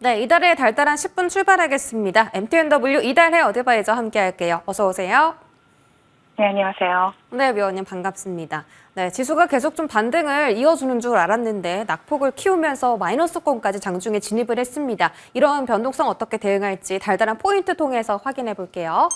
네, 이달의 달달한 10분 출발하겠습니다. MTNW 이달의 어드바이저 함께 할게요. 어서 오세요. 네, 안녕하세요. 네, 위원님 반갑습니다. 네, 지수가 계속 좀 반등을 이어주는 줄 알았는데 낙폭을 키우면서 마이너스권까지 장중에 진입을 했습니다. 이런 변동성 어떻게 대응할지 달달한 포인트 통해서 확인해 볼게요.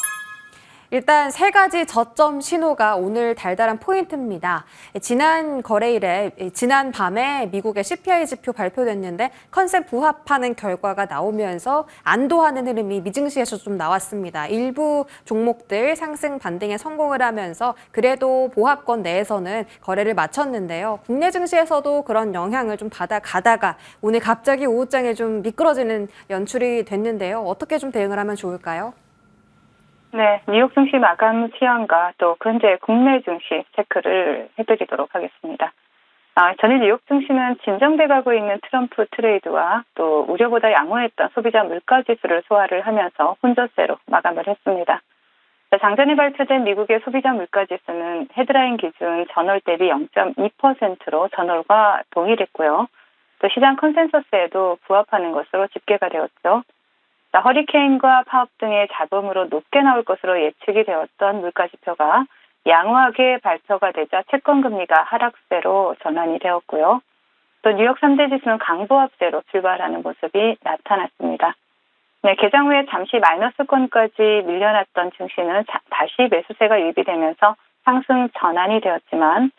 일단 세 가지 저점 신호가 오늘 달달한 포인트입니다. 지난 거래일에 지난 밤에 미국의 CPI 지표 발표됐는데 컨셉 부합하는 결과가 나오면서 안도하는 흐름이 미증시에서 좀 나왔습니다. 일부 종목들 상승 반등에 성공을 하면서 그래도 보합권 내에서는 거래를 마쳤는데요. 국내 증시에서도 그런 영향을 좀 받아가다가 오늘 갑자기 오후장에 좀 미끄러지는 연출이 됐는데요. 어떻게 좀 대응을 하면 좋을까요? 네, 뉴욕 증시 마감 시황과 또 현재 국내 증시 체크를 해드리도록 하겠습니다. 전일 뉴욕 증시는 진정돼 가고 있는 트럼프 트레이드와 또 우려보다 양호했던 소비자 물가 지수를 소화를 하면서 혼조세로 마감을 했습니다. 장전에 발표된 미국의 소비자 물가 지수는 헤드라인 기준 전월 대비 0.2%로 전월과 동일했고요. 또 시장 컨센서스에도 부합하는 것으로 집계가 되었죠. 허리케인과 파업 등의 잡음으로 높게 나올 것으로 예측이 되었던 물가지표가 양호하게 발표가 되자 채권금리가 하락세로 전환이 되었고요. 또 뉴욕 3대 지수는 강보합세로 출발하는 모습이 나타났습니다. 네, 개장 후에 잠시 마이너스권까지 밀려났던 증시는 다시 매수세가 유입이 되면서 상승 전환이 되었지만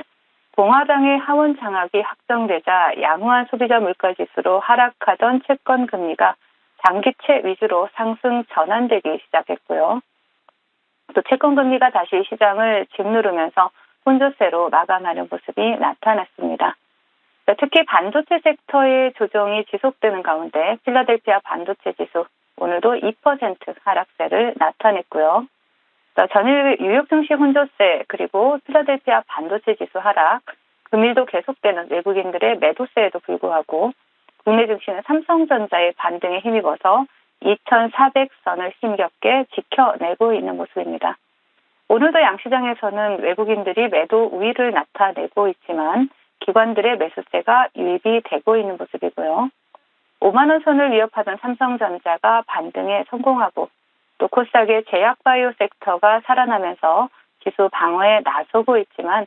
공화당의 하원 장악이 확정되자 양호한 소비자 물가지수로 하락하던 채권금리가 장기채 위주로 상승 전환되기 시작했고요. 또 채권금리가 다시 시장을 짓누르면서 혼조세로 마감하는 모습이 나타났습니다. 특히 반도체 섹터의 조정이 지속되는 가운데 필라델피아 반도체 지수 오늘도 2% 하락세를 나타냈고요. 전일 뉴욕 증시 혼조세 그리고 필라델피아 반도체 지수 하락, 금일도 계속되는 외국인들의 매도세에도 불구하고 국내 증시는 삼성전자의 반등에 힘입어서 2,400선을 힘겹게 지켜내고 있는 모습입니다. 오늘도 양시장에서는 외국인들이 매도 우위를 나타내고 있지만 기관들의 매수세가 유입이 되고 있는 모습이고요. 5만 원 선을 위협하던 삼성전자가 반등에 성공하고 또 코스닥의 제약바이오 섹터가 살아나면서 지수 방어에 나서고 있지만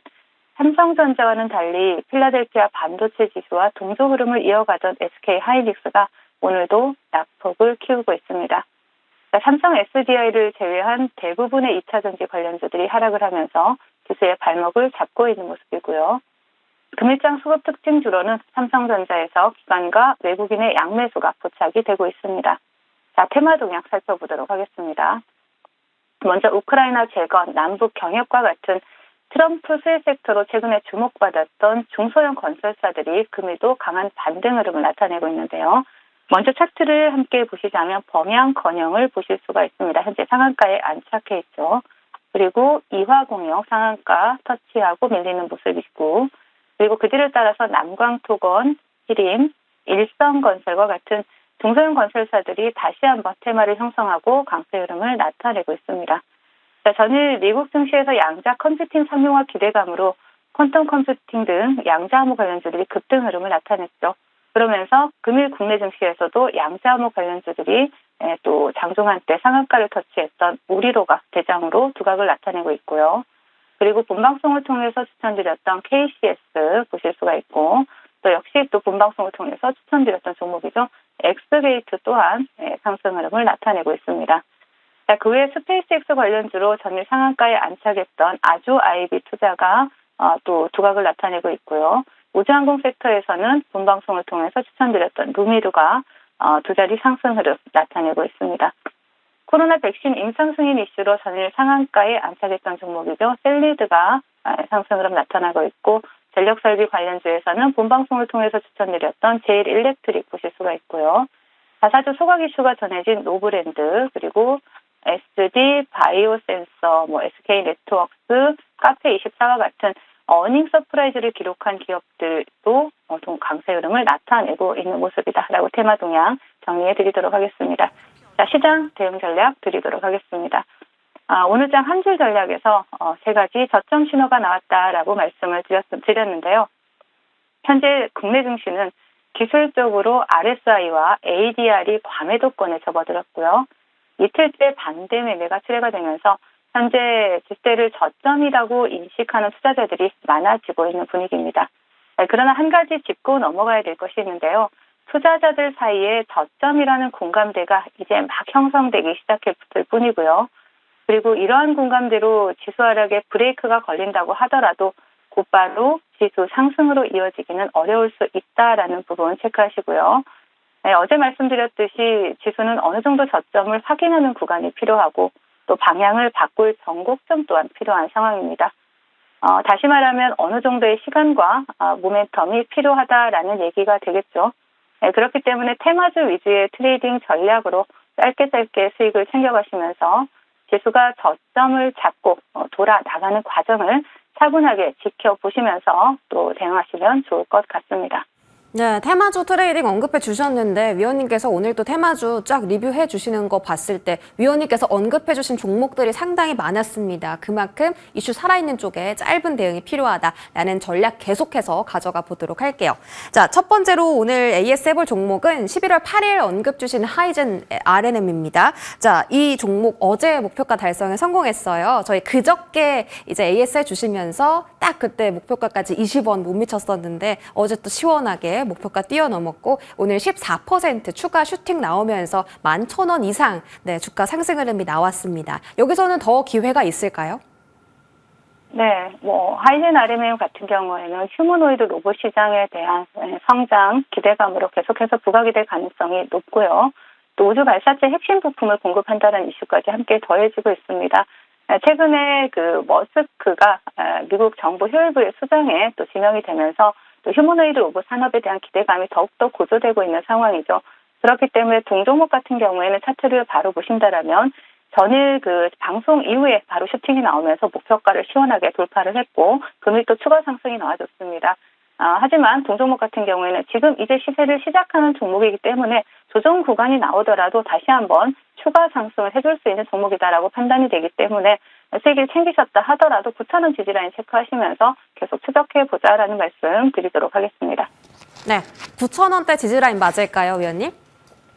삼성전자와는 달리 필라델피아 반도체 지수와 동조 흐름을 이어가던 SK하이닉스가 오늘도 낙폭을 키우고 있습니다. 삼성 SDI를 제외한 대부분의 2차전지 관련주들이 하락을 하면서 지수의 발목을 잡고 있는 모습이고요. 금일장 수급 특징주로는 삼성전자에서 기관과 외국인의 양매수가 포착이 되고 있습니다. 자, 테마 동향 살펴보도록 하겠습니다. 먼저 우크라이나 재건, 남북 경협과 같은 트럼프 수혜 섹터로 최근에 주목받았던 중소형 건설사들이 금일도 강한 반등 흐름을 나타내고 있는데요. 먼저 차트를 함께 보시자면 범양건영을 보실 수가 있습니다. 현재 상한가에 안착해 있죠. 그리고 이화공역 상한가 터치하고 밀리는 모습이고 그리고 그 뒤를 따라서 남광토건, 히림, 일성건설과 같은 중소형 건설사들이 다시 한번 테마를 형성하고 강세 흐름을 나타내고 있습니다. 전일 미국 증시에서 양자 컴퓨팅 상용화 기대감으로 퀀텀 컴퓨팅 등 양자 암호 관련주들이 급등 흐름을 나타냈죠. 그러면서 금일 국내 증시에서도 양자 암호 관련주들이 또 장중 한때 상한가를 터치했던 우리로가 대장으로 두각을 나타내고 있고요. 그리고 본방송을 통해서 추천드렸던 KCS 보실 수가 있고 또 역시 또 본방송을 통해서 추천드렸던 종목이죠. 엑스게이트 또한 상승 흐름을 나타내고 있습니다. 그 외에 스페이스X 관련주로 전일 상한가에 안착했던 아주 아이비 투자가 또 두각을 나타내고 있고요. 우주항공 섹터에서는 본방송을 통해서 추천드렸던 루미루가 두 자리 상승 흐름 나타내고 있습니다. 코로나 백신 임상 승인 이슈로 전일 상한가에 안착했던 종목이죠. 셀리드가 상승 흐름 나타나고 있고 전력설비 관련주에서는 본방송을 통해서 추천드렸던 제일일렉트릭 보실 수가 있고요. 자사주 소각 이슈가 전해진 노브랜드 그리고 SD, 바이오센서, SK네트워크스, 카페24와 같은 어닝 서프라이즈를 기록한 기업들도 강세 흐름을 나타내고 있는 모습이다라고 테마 동향 정리해드리도록 하겠습니다. 자, 시장 대응 전략 드리도록 하겠습니다. 오늘장 한 줄 전략에서 세 가지 저점 신호가 나왔다라고 말씀을 드렸는데요. 현재 국내 증시는 기술적으로 RSI와 ADR이 과매도권에 접어들었고요. 이틀째 반대 매매가 출회가 되면서 현재 지수를 저점이라고 인식하는 투자자들이 많아지고 있는 분위기입니다. 그러나 한 가지 짚고 넘어가야 될 것이 있는데요. 투자자들 사이에 저점이라는 공감대가 이제 막 형성되기 시작했을 뿐이고요. 그리고 이러한 공감대로 지수 하락에 브레이크가 걸린다고 하더라도 곧바로 지수 상승으로 이어지기는 어려울 수 있다라는 부분 체크하시고요. 네, 어제 말씀드렸듯이 지수는 어느 정도 저점을 확인하는 구간이 필요하고 또 방향을 바꿀 정곡점 또한 필요한 상황입니다. 다시 말하면 어느 정도의 시간과 모멘텀이 필요하다라는 얘기가 되겠죠. 네, 그렇기 때문에 테마주 위주의 트레이딩 전략으로 짧게 수익을 챙겨가시면서 지수가 저점을 잡고 돌아 나가는 과정을 차분하게 지켜보시면서 또 대응하시면 좋을 것 같습니다. 네, 테마주 트레이딩 언급해 주셨는데 위원님께서 오늘 또 테마주 쫙 리뷰해 주시는 거 봤을 때 위원님께서 언급해 주신 종목들이 상당히 많았습니다. 그만큼 이슈 살아있는 쪽에 짧은 대응이 필요하다라는 전략 계속해서 가져가 보도록 할게요. 자, 첫 번째로 오늘 AS 해볼 종목은 11월 8일 언급 주신 하이젠 RNM입니다. 자, 이 종목 어제 목표가 달성에 성공했어요. 저희 그저께 이제 AS 해주시면서 딱 그때 목표가까지 20원 못 미쳤었는데 어제 또 시원하게 목표가 뛰어넘었고 오늘 14% 추가 슈팅 나오면서 11,000원 이상 네, 주가 상승 흐름이 나왔습니다. 여기서는 더 기회가 있을까요? 네, 하이젠 RMM 같은 경우에는 휴머노이드 로봇 시장에 대한 성장 기대감으로 계속해서 부각이 될 가능성이 높고요. 또 우주 발사체 핵심 부품을 공급한다는 이슈까지 함께 더해지고 있습니다. 최근에 그 머스크가 미국 정부 효율부의 수장에 또 지명이 되면서 또 휴머노이드 로봇 산업에 대한 기대감이 더욱더 고조되고 있는 상황이죠. 그렇기 때문에 동종목 같은 경우에는 차트를 바로 보신다라면 전일 그 방송 이후에 바로 슈팅이 나오면서 목표가를 시원하게 돌파를 했고 금일 또 추가 상승이 나와줬습니다. 하지만 동종목 같은 경우에는 지금 이제 시세를 시작하는 종목이기 때문에 조정 구간이 나오더라도 다시 한번 추가 상승을 해줄 수 있는 종목이다라고 판단이 되기 때문에 수익을 챙기셨다 하더라도 9,000원 지지라인 체크하시면서 계속 추적해보자라는 말씀 드리도록 하겠습니다. 네, 9,000원대 지지라인 맞을까요, 위원님?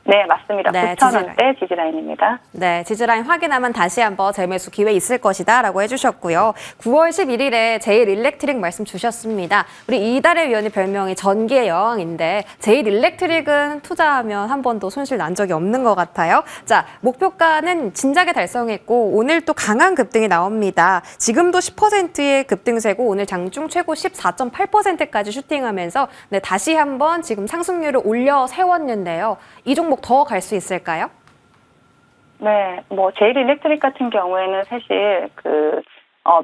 네, 맞습니다. 네, 9,000원대 지지라인입니다. 네, 지지라인 확인하면 다시 한번 재매수 기회 있을 것이다 라고 해주셨고요. 9월 11일에 제일 일렉트릭 말씀 주셨습니다. 우리 이달의 위원님 별명이 전기의 여왕인데 제일 일렉트릭은 투자하면 한 번도 손실 난 적이 없는 것 같아요. 자, 목표가는 진작에 달성했고 오늘 또 강한 급등이 나옵니다. 지금도 10%의 급등세고 오늘 장중 최고 14.8%까지 슈팅하면서 네, 다시 한번 지금 상승률을 올려 세웠는데요. 이 종목 더 갈 수 있을까요? 네, 제일 일렉트릭 같은 경우에는 사실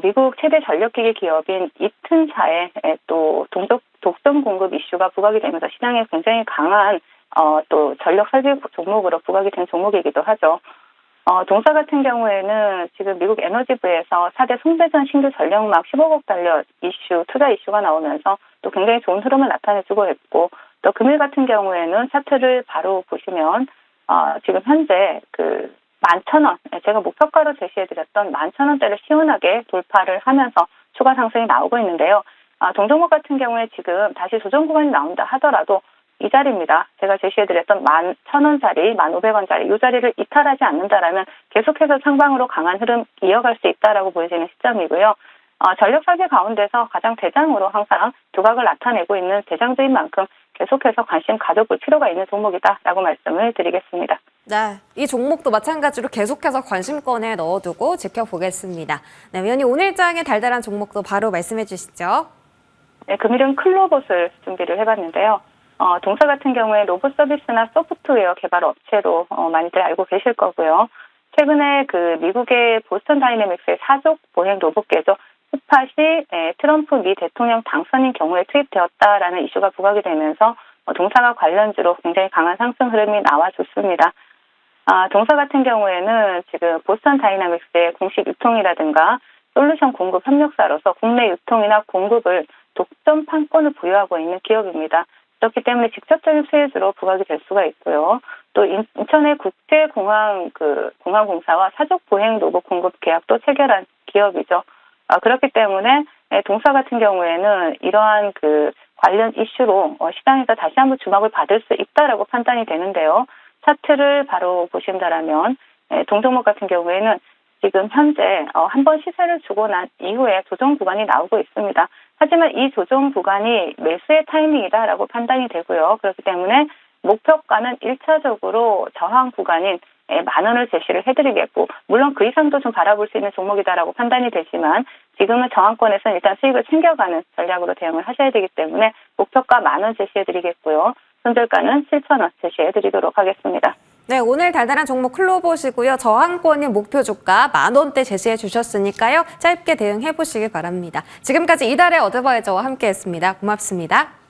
미국 최대 전력기기 기업인 이튼사의 또 독점 공급 이슈가 부각이 되면서 시장에 굉장히 강한 또 전력 설비 종목으로 부각이 된 종목이기도 하죠. 동사 같은 경우에는 지금 미국 에너지부에서 4대 송배전 신규 전력망 15억 달러 투자 이슈가 나오면서 또 굉장히 좋은 흐름을 나타내주고 있고 또 금일 같은 경우에는 차트를 바로 보시면 지금 현재 11,000원, 제가 목표가로 제시해드렸던 11,000원대를 시원하게 돌파를 하면서 추가 상승이 나오고 있는데요. 동종목 같은 경우에 지금 다시 조정 구간이 나온다 하더라도 이 자리입니다. 제가 제시해드렸던 11,000원짜리, 1,500원짜리 이 자리를 이탈하지 않는다라면 계속해서 상방으로 강한 흐름 이어갈 수 있다라고 보여지는 시점이고요. 전력 설비 가운데서 가장 대장으로 항상 두각을 나타내고 있는 대장주인 만큼 계속해서 관심 가져볼 필요가 있는 종목이다라고 말씀을 드리겠습니다. 네, 이 종목도 마찬가지로 계속해서 관심권에 넣어두고 지켜보겠습니다. 네, 위원님 오늘장의 달달한 종목도 바로 말씀해 주시죠. 네, 금일은 클로봇을 준비를 해봤는데요. 동사 같은 경우에 로봇 서비스나 소프트웨어 개발 업체로 많이들 알고 계실 거고요. 최근에 미국의 보스턴 다이내믹스의 사족 보행 로봇계죠. 스팟이 트럼프 미 대통령 당선인 경우에 투입되었다라는 이슈가 부각이 되면서 동사가 관련주로 굉장히 강한 상승 흐름이 나와줬습니다. 동사 같은 경우에는 지금 보스턴 다이내믹스의 공식 유통이라든가 솔루션 공급 협력사로서 국내 유통이나 공급을 독점 판권을 보유하고 있는 기업입니다. 그렇기 때문에 직접적인 수혜주로 부각이 될 수가 있고요. 또 인천의 국제공항 공항공사와 사족 보행 로봇 공급 계약도 체결한 기업이죠. 그렇기 때문에 동사 같은 경우에는 이러한 관련 이슈로 시장에서 다시 한번 주목을 받을 수 있다라고 판단이 되는데요. 차트를 바로 보신다라면 동종목 같은 경우에는 지금 현재 한번 시세를 주고 난 이후에 조정 구간이 나오고 있습니다. 하지만 이 조정 구간이 매수의 타이밍이다라고 판단이 되고요. 그렇기 때문에 목표가는 1차적으로 저항 구간인 10,000원을 제시를 해드리겠고, 물론 그 이상도 좀 바라볼 수 있는 종목이다라고 판단이 되지만 지금은 저항권에서는 일단 수익을 챙겨가는 전략으로 대응을 하셔야 되기 때문에 목표가 10,000원 제시해드리겠고요. 손절가는 7,000원 제시해드리도록 하겠습니다. 네, 오늘 달달한 종목 클로 보시고요. 저항권인 목표 주가 10,000원대 제시해 주셨으니까요. 짧게 대응해 보시길 바랍니다. 지금까지 이달의 어드바이저와 함께했습니다. 고맙습니다.